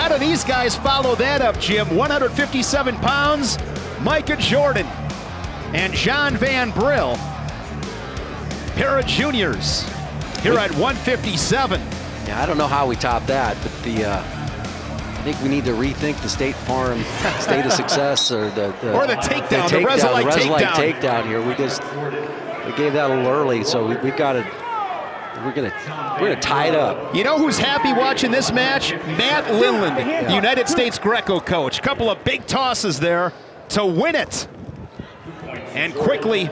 How do these guys follow that up, Jim? 157 pounds, Micah Jordan and John Van Brill, pair of juniors, here at 157. Yeah, I don't know how we top that, but I think we need to rethink the State Farm state of success or the takedown, the Resolite takedown here. We gave that a little early, so we've got to. We're gonna tie it up. You know who's happy watching this match? Matt Linland, the United States Greco coach. Couple of big tosses there to win it. And quickly,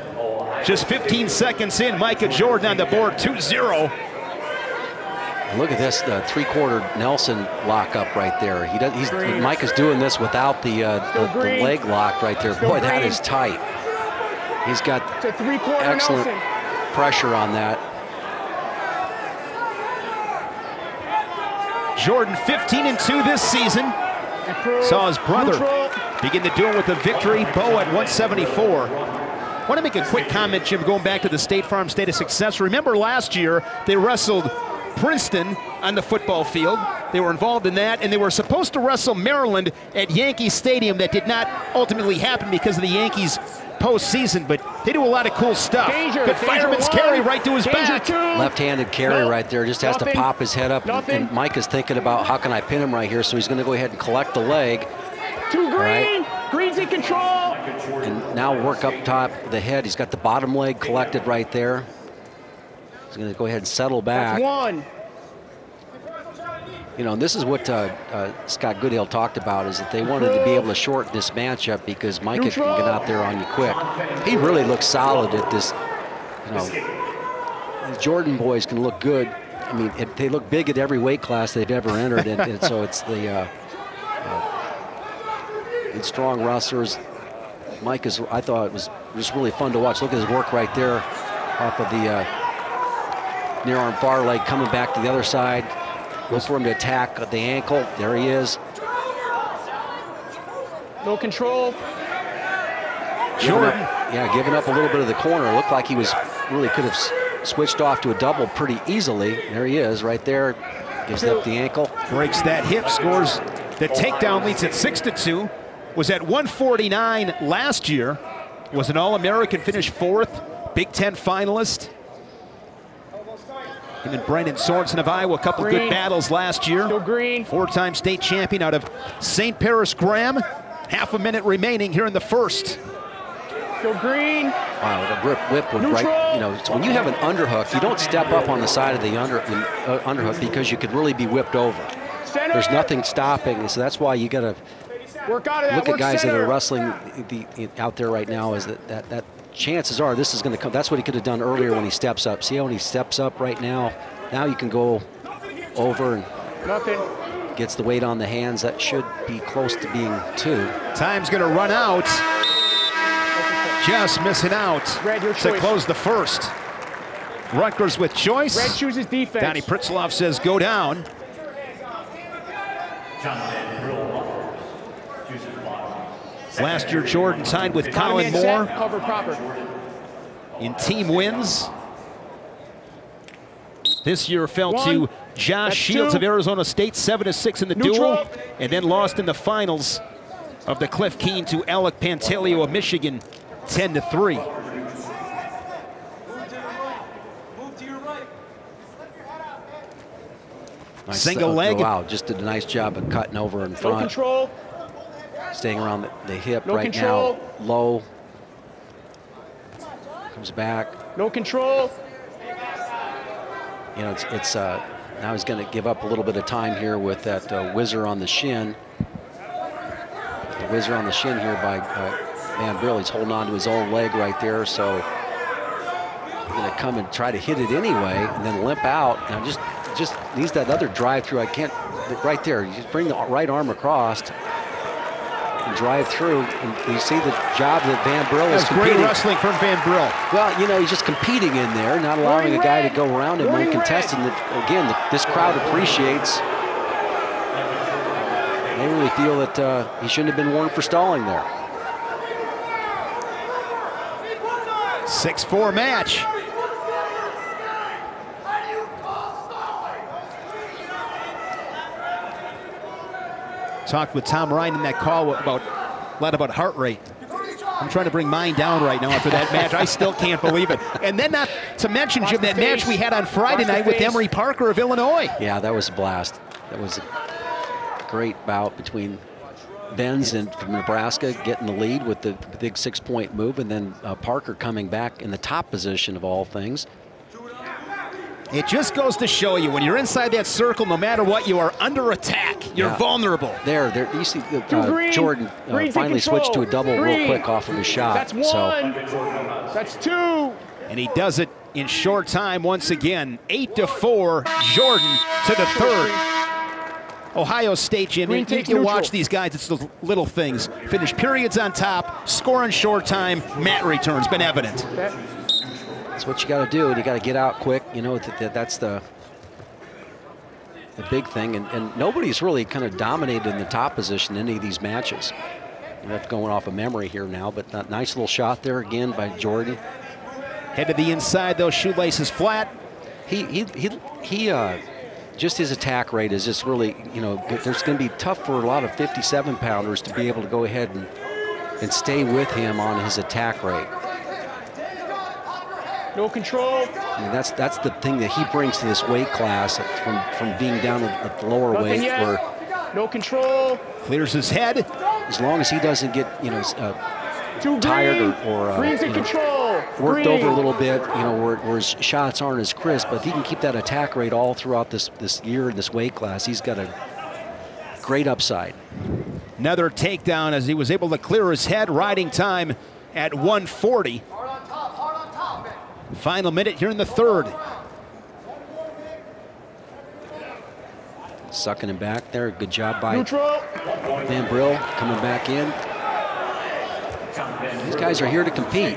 just 15 seconds in, Micah Jordan on the board, 2-0. Look at this, the three-quarter Nelson lockup right there. Micah's doing this without the leg lock right there. Boy, that is tight. He's got excellent pressure on that. Jordan 15-2 this season. Saw his brother begin to do it with a victory. Bo at 174. I want to make a quick comment, Jim, going back to the State Farm State of Success. Remember last year, they wrestled Princeton on the football field. They were involved in that, and they were supposed to wrestle Maryland at Yankee Stadium. That did not ultimately happen because of the Yankees postseason, but they do a lot of cool stuff. Good fireman's carry right to his back. Left-handed carry right there, just has to pop his head up, and Micah's thinking about how can I pin him right here, so he's going to go ahead and collect the leg. Green. Green's in control. And now work up top the head. He's got the bottom leg collected right there. He's going to go ahead and settle back. That's one. You know, this is what Scott Goodale talked about, is that they wanted to be able to shorten this matchup because Micah can get out there on you quick. He really looks solid at this. You know, the Jordan boys can look good. I mean, they look big at every weight class they've ever entered, and so it's the strong wrestlers. Mike I thought it was just really fun to watch. Look at his work right there off of the near arm far leg, coming back to the other side. Look for him to attack the ankle. There he is. No control. Jordan. Giving up a little bit of the corner. Looked like he really could have switched off to a double pretty easily. There he is right there. Gives up the ankle. Breaks that hip, scores the takedown, leads at 6-2. Was at 149 last year. Was an All-American, finished 4th. Big Ten finalist. Him and Brendan Sorensen of Iowa, a couple good battles last year. 4-time state champion out of St. Paris Graham. Half a minute remaining here in the first. Go green. Wow, the whip would right. You know, so when you have an underhook, you don't step up on the side of the underhook because you could really be whipped over. There's nothing stopping, so that's why you got to look at guys that are wrestling out there right now. Is that chances are this is going to come. That's what he could have done earlier when he steps up. See how when he steps up right now? Now you can go over and gets the weight on the hands. That should be close to being 2. Time's going to run out. Just missing out to close the first. Rutgers with choice. Red chooses defense. Donnie Pritzloff says go down. Last year, Jordan signed with Colin Moore cover proper in team wins. This year fell to Josh Shields of Arizona State, 7-6 in the duel, and then lost in the finals of the Cliff Keen to Alec Pantaleo of Michigan, 10-3. Nice, single leg. Wow, just did a nice job of cutting over in front. No control. Staying around the hip No right control. now, low. Comes back. No control. You know, it's now he's going to give up a little bit of time here with that whizzer on the shin. The whizzer on the shin here by Van Brill. He's holding on to his own leg right there, so he's going to come and try to hit it anyway, and then limp out. And just needs that other drive through. I can't. Right there. You just bring the right arm across. And drive through, and you see the job that Van Brill is competing. Great wrestling from Van Brill. Well, you know, he's just competing in there, not allowing a guy to go around him uncontested. Again, this crowd appreciates. They really feel that he shouldn't have been warned for stalling there. 6-4 match. Talked with Tom Ryan in that call about a lot about heart rate. I'm trying to bring mine down right now after that match. I still can't believe it. And then not to mention, Jim, that match we had on Friday night with Emory Parker of Illinois. Yeah, that was a blast. That was a great bout between Benz and from Nebraska getting the lead with the big 6-point move, and then Parker coming back in the top position of all things. It just goes to show you, when you're inside that circle, no matter what, you are under attack. You're vulnerable. There, you see Jordan finally switched to a double real quick off of his shot. That's one. That's two. And he does it in short time once again. 8-4, Jordan to the third. Ohio State, Jim, you watch these guys, it's the little things. Finish periods on top, score in short time, mat returns, been evident. That's what you got to do, and you got to get out quick. You know, that's the big thing, and nobody's really kind of dominated in the top position in any of these matches. That's going off of memory here now, but that nice little shot there again by Jordan. Head to the inside, those shoelaces flat. Just his attack rate is just really, you know, there's going to be tough for a lot of 57-pounders to be able to go ahead and stay with him on his attack rate. No control. I mean, that's the thing that he brings to this weight class from being down at the lower weight, where no control. Clears his head. As long as he doesn't get, you know, tired or worked over a little bit, you know, where his shots aren't as crisp, but if he can keep that attack rate all throughout this year in this weight class, he's got a great upside. Another takedown as he was able to clear his head, riding time at 140. Final minute here in the third. Sucking him back there. Good job by Van Brill coming back in. These guys are here to compete.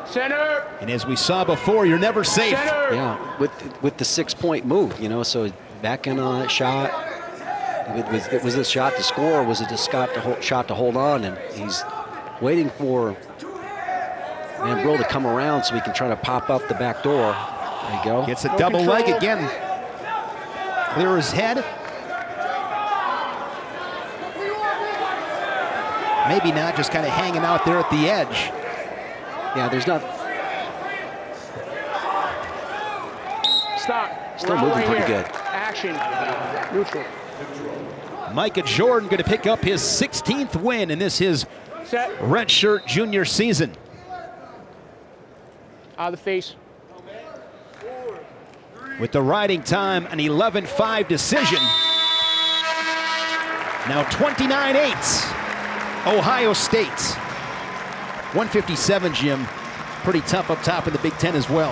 Center. And as we saw before, you're never safe. Center. Yeah, with the 6-point move, you know, so back in on that shot. Was this shot to score, or was it just shot to hold on? And he's waiting for Van Brill to come around so he can try to pop up the back door. There you go. Gets a double leg again. Clear his head. Maybe not, just kind of hanging out there at the edge. Yeah, there's not. Stop. Still moving pretty good. Action. Neutral. Micah Jordan going to pick up his 16th win in this his redshirt junior season. Out of the face. With the riding time, an 11-5 decision. Now 29-8, Ohio State. 157, Jim. Pretty tough up top in the Big Ten as well.